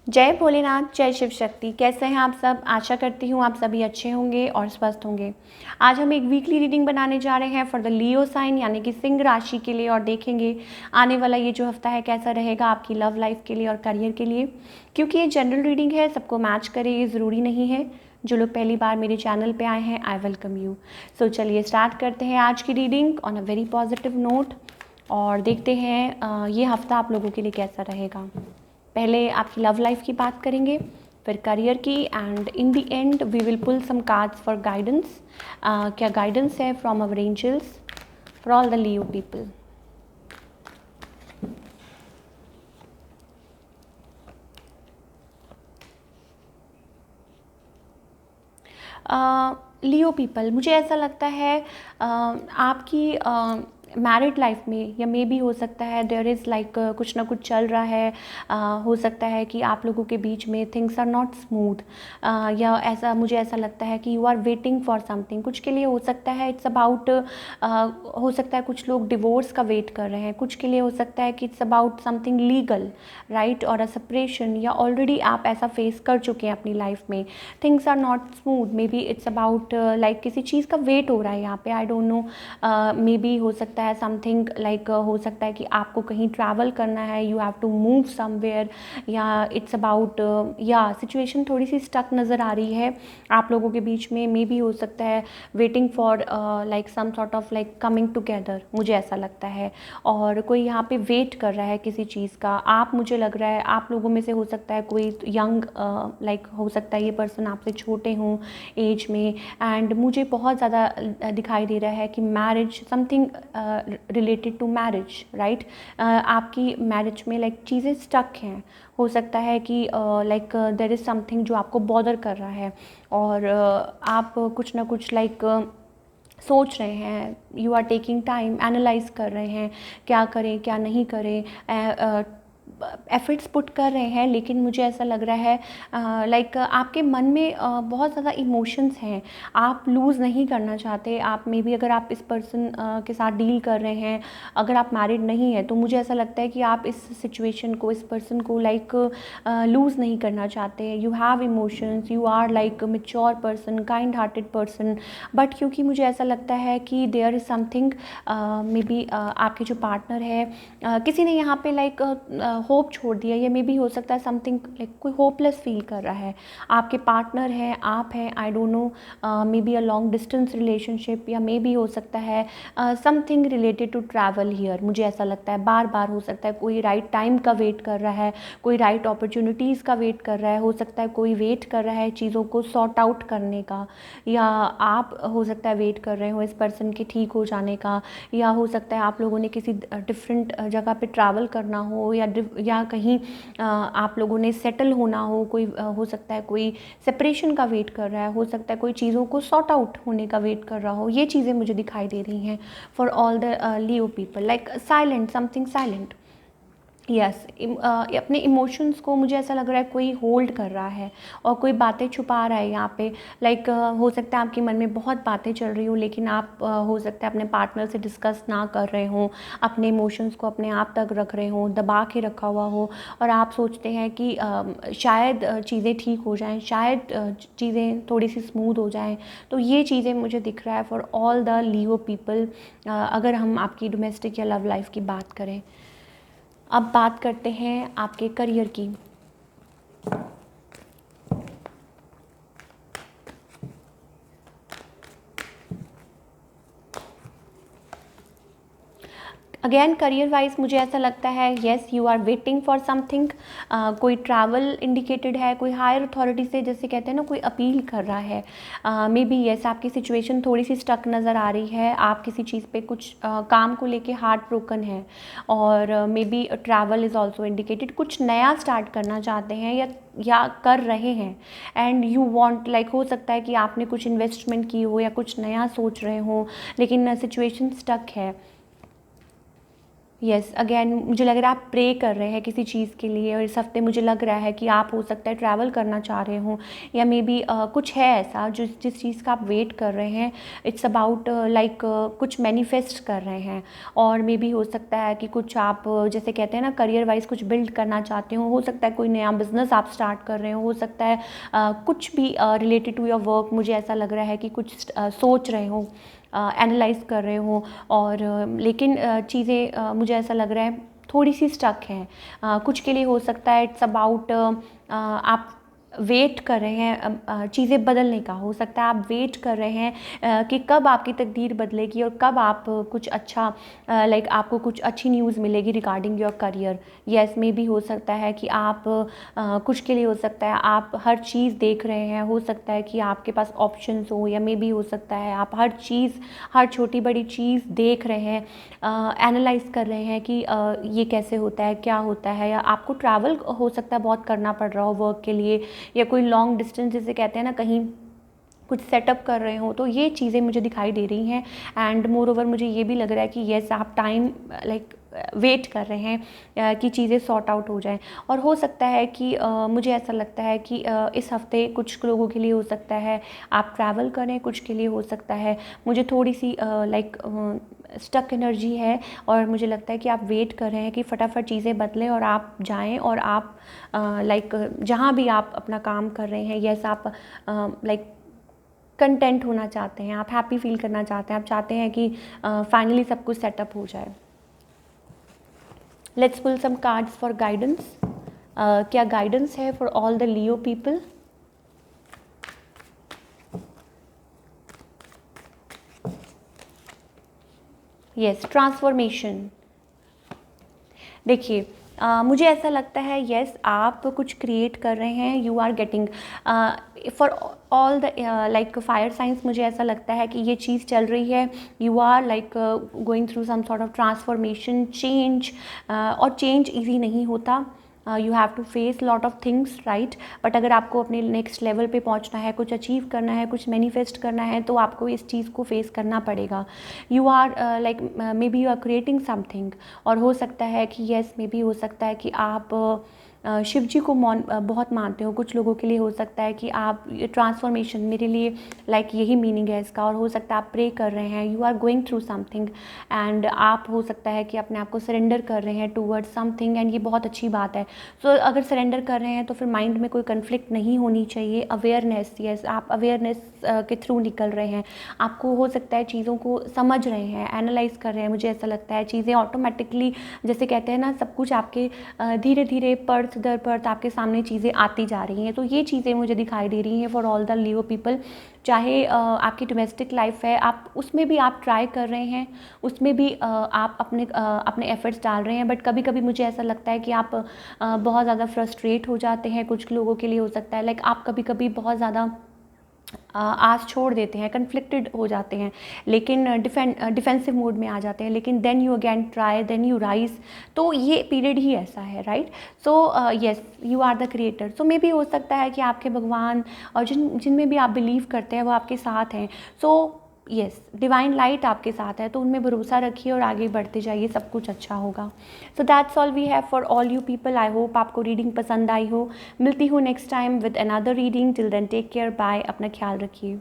जय भोलेनाथ, जय शिव शक्ति। कैसे हैं आप सब? आशा करती हूँ आप सभी अच्छे होंगे और स्वस्थ होंगे। आज हम एक वीकली रीडिंग बनाने जा रहे हैं फॉर द लियो साइन यानी कि सिंह राशि के लिए और देखेंगे आने वाला ये जो हफ्ता है कैसा रहेगा आपकी लव लाइफ के लिए और करियर के लिए। क्योंकि ये जनरल रीडिंग है, सबको मैच करे ये ज़रूरी नहीं है। जो लोग पहली बार मेरे चैनल पे आए हैं, आई वेलकम यू। सो चलिए स्टार्ट करते हैं आज की reading on a very positive note और देखते हैं ये हफ्ता आप लोगों के लिए कैसा रहेगा। पहले आपकी लव लाइफ की बात करेंगे, फिर करियर की, and in the end we will pull some cards for guidance. क्या गाइडेंस है from our angels for all the Leo people. Leo people, मुझे ऐसा लगता है आपकी मैरिड लाइफ में या मे भी हो सकता है देयर इज़ लाइक कुछ ना कुछ चल रहा है। हो सकता है कि आप लोगों के बीच में थिंग्स आर नॉट स्मूथ, या ऐसा मुझे ऐसा लगता है कि you are waiting for something. कुछ के लिए हो सकता है इट्स अबाउट, हो सकता है कुछ लोग डिवोर्स का वेट कर रहे हैं, कुछ के लिए हो सकता है कि it's about something legal, right, और अ सेपरेशन, या ऑलरेडी आप ऐसा फेस कर चुके हैं अपनी लाइफ में। Things are not smooth, maybe it's about like किसी चीज़ का वेट हो रहा है यहाँ पे, I don't know. Maybe हो सकता है समथिंग लाइक हो सकता है कि आपको कहीं ट्रैवल करना है, you have to move somewhere, या इट्स अबाउट या सिचुएशन थोड़ी सी स्टक नज़र आ रही है आप लोगों के बीच में। मे बी हो सकता है waiting for like some sort of like coming together, मुझे ऐसा लगता है। और कोई यहाँ पे वेट कर रहा है किसी चीज़ का। आप, मुझे लग रहा है आप लोगों में से हो सकता है कोई यंग, लाइक हो सकता है ये पर्सन आपसे छोटे हों एज में, एंड मुझे बहुत ज़्यादा दिखाई दे रहा है कि marriage, something related to marriage, right. आपकी मैरिज में लाइक चीज़ें स्टक हैं। हो सकता है कि लाइक देयर इज़ समथिंग जो आपको बॉदर कर रहा है, और आप कुछ ना कुछ लाइक सोच रहे हैं, you are taking time, analyse कर रहे हैं क्या करें क्या नहीं करें, एफर्ट्स पुट कर रहे हैं। लेकिन मुझे ऐसा लग रहा है लाइक आपके मन में बहुत ज़्यादा इमोशंस हैं, आप लूज़ नहीं करना चाहते। आप मे बी अगर आप इस पर्सन के साथ डील कर रहे हैं, अगर आप मैरिड नहीं हैं, तो मुझे ऐसा लगता है कि आप इस सिचुएशन को, इस पर्सन को लाइक लूज़ नहीं करना चाहते। You have emotions, you are like mature person, kind hearted person, but क्योंकि मुझे ऐसा लगता है कि there is something, maybe आपके जो पार्टनर है, किसी ने यहाँ पे लाइक होप छोड़ दिया, या मे बी हो सकता है समथिंग लाइक कोई होपलेस फील कर रहा है। आपके पार्टनर है, आप हैं, I don't know, maybe a long distance relationship, या मे बी हो सकता है something related to travel here. मुझे ऐसा लगता है बार बार हो सकता है कोई राइट टाइम का वेट कर रहा है, कोई राइट अपॉर्चुनिटीज़ का वेट कर रहा है, हो सकता है कोई वेट कर रहा है चीज़ों को सॉर्ट आउट करने का, या आप हो सकता है वेट कर रहे हो इस पर्सन के ठीक हो जाने का, या हो सकता है आप लोगों ने किसी डिफरेंट जगह पे ट्रैवल करना हो, या कहीं आप लोगों ने सेटल होना हो। कोई हो सकता है कोई सेपरेशन का वेट कर रहा है, हो सकता है कोई चीज़ों को सॉर्ट आउट होने का वेट कर रहा हो। ये चीज़ें मुझे दिखाई दे रही हैं for all the Leo people, like silent, something silent. Yes, अपने इमोशंस को मुझे ऐसा लग रहा है कोई होल्ड कर रहा है और कोई बातें छुपा रहा है यहाँ पे। लाइक हो सकता है आपके मन में बहुत बातें चल रही हो, लेकिन आप हो सकता है अपने पार्टनर से डिस्कस ना कर रहे हो, अपने इमोशंस को अपने आप तक रख रहे हो, दबा के रखा हुआ हो, और आप सोचते हैं कि शायद चीज़ें ठीक हो जाएं, शायद चीज़ें थोड़ी सी स्मूथ हो जाएं। तो ये चीज़ें मुझे दिख रहा है for all the Leo people, अगर हम आपकी डोमेस्टिक या लव लाइफ की बात करें। अब बात करते हैं आपके करियर की। अगेन करियर वाइज मुझे ऐसा लगता है yes, you are waiting for something. कोई ट्रैवल इंडिकेटेड है, कोई हायर अथॉरिटी से, जैसे कहते हैं ना, कोई अपील कर रहा है। मे बी येस, आपकी सिचुएशन थोड़ी सी स्टक नज़र आ रही है, आप किसी चीज़ पे कुछ काम को लेके हार्ट ब्रोकन है, और may be travel is also indicated. कुछ नया स्टार्ट करना चाहते हैं या कर रहे हैं, एंड यू वांट, लाइक हो सकता है कि आपने कुछ इन्वेस्टमेंट की हो या कुछ नया सोच रहे हो, लेकिन सिचुएशन स्टक है। यस, अगेन मुझे लग रहा है आप प्रे कर रहे हैं किसी चीज़ के लिए, और इस हफ्ते मुझे लग रहा है कि आप हो सकता है ट्रैवल करना चाह रहे हो, या मे बी कुछ है ऐसा जिस चीज़ का आप वेट कर रहे हैं। इट्स अबाउट लाइक कुछ मैनिफेस्ट कर रहे हैं, और मे बी हो सकता है कि कुछ आप जैसे कहते हैं ना करियर वाइज कुछ बिल्ड करना चाहते हो सकता है कोई नया बिजनेस आप स्टार्ट कर रहे हो सकता है कुछ भी रिलेटेड टू योर वर्क। मुझे ऐसा लग रहा है कि कुछ सोच रहे हो, एनालाइज कर रहे हो, और लेकिन चीज़ें मुझे ऐसा लग रहा है थोड़ी सी स्टक हैं। कुछ के लिए हो सकता है इट्स अबाउट आप वेट कर रहे हैं चीज़ें बदलने का। हो सकता है आप वेट कर रहे हैं कि कब आपकी तकदीर बदलेगी और कब आप कुछ अच्छा लाइक आपको कुछ अच्छी न्यूज़ मिलेगी रिगार्डिंग योर करियर। यस, मे भी हो सकता है कि आप कुछ के लिए हो सकता है आप हर चीज़ देख रहे हैं, हो सकता है कि आपके पास ऑप्शंस हो, या मे भी हो सकता है आप हर चीज़ हर छोटी बड़ी चीज़ देख रहे हैं, एनालाइज कर रहे हैं कि ये कैसे होता है क्या होता है, या आपको ट्रैवल हो सकता है बहुत करना पड़ रहा हो वर्क के लिए, या कोई लॉन्ग डिस्टेंस जिसे कहते हैं ना कहीं कुछ सेटअप कर रहे हो। तो ये चीज़ें मुझे दिखाई दे रही हैं, एंड मोर ओवर मुझे ये भी लग रहा है कि येस आप टाइम लाइक वेट कर रहे हैं कि चीज़ें सॉर्ट आउट हो जाएं। और हो सकता है कि मुझे ऐसा लगता है कि इस हफ्ते कुछ लोगों के लिए हो सकता है आप ट्रैवल करें, कुछ के लिए हो सकता है मुझे थोड़ी सी लाइक स्टक एनर्जी है, और मुझे लगता है कि आप वेट कर रहे हैं कि फटाफट चीज़ें बदलें और आप जाएं, और आप लाइक जहाँ भी आप अपना काम कर रहे हैं यस आप लाइक कंटेंट होना चाहते हैं, आप हैप्पी फील करना चाहते हैं, आप चाहते हैं कि फाइनली सब कुछ सेटअप हो जाए। Let's pull some cards for guidance. क्या गाइडेंस है for all the Leo people? Yes, transformation. देखिए मुझे ऐसा लगता है यस आप कुछ क्रिएट कर रहे हैं, you are getting for all the like fire science. मुझे ऐसा लगता है कि ये चीज़ चल रही है, you are like going through some sort of transformation change, और चेंज ईजी नहीं होता, you have to face lot of things right. But अगर आपको अपने नेक्स्ट लेवल पे पहुंचना है, कुछ अचीव करना है, कुछ मैनिफेस्ट करना है, तो आपको इस चीज़ को फेस करना पड़ेगा। You are like maybe you are creating something, और हो सकता है कि येस मे बी हो सकता है कि आप शिव जी को बहुत मानते हो। कुछ लोगों के लिए हो सकता है कि आप ट्रांसफॉर्मेशन मेरे लिए लाइक यही मीनिंग है इसका, और हो सकता है आप प्रे कर रहे हैं, you are going through something, and आप हो सकता है कि अपने आप को सरेंडर कर रहे हैं टूवर्ड्स समथिंग, एंड ये बहुत अच्छी बात है। सो अगर सरेंडर कर रहे हैं तो फिर माइंड में कोई कन्फ्लिक्ट नहीं होनी चाहिए। अवेयरनेस, यस आप अवेयरनेस के थ्रू निकल रहे हैं, आपको हो सकता है चीज़ों को समझ रहे हैं, एनालाइज कर रहे हैं। मुझे ऐसा लगता है चीज़ें ऑटोमेटिकली जैसे कहते हैं ना सब कुछ आपके धीरे धीरे पर्थ दर पर्थ आपके सामने चीज़ें आती जा रही हैं। तो ये चीज़ें मुझे दिखाई दे रही हैं for all the Leo people. चाहे आपकी डोमेस्टिक लाइफ है, आप उसमें भी आप ट्राई कर रहे हैं, उसमें भी आप अपने एफर्ट्स डाल रहे हैं, बट कभी कभी मुझे ऐसा लगता है कि आप बहुत ज़्यादा फ्रस्ट्रेट हो जाते हैं। कुछ लोगों के लिए हो सकता है लाइक आप कभी कभी बहुत ज़्यादा आस छोड़ देते हैं, कन्फ्लिक्टेड हो जाते हैं, लेकिन डिफेंसिव मोड में आ जाते हैं, लेकिन then you again try, then you rise. तो ये पीरियड ही ऐसा है right. So yes you are the creator. So मे भी हो सकता है कि आपके भगवान और जिनमें भी आप बिलीव करते हैं वो आपके साथ हैं। सो यस डिवाइन लाइट आपके साथ है, तो उनमें भरोसा रखिए और आगे बढ़ते जाइए, सब कुछ अच्छा होगा। So that's all we have for all you people. I hope आपको रीडिंग पसंद आई हो। मिलती हूँ next time with another reading. Till then take care, bye, अपना ख्याल रखिए।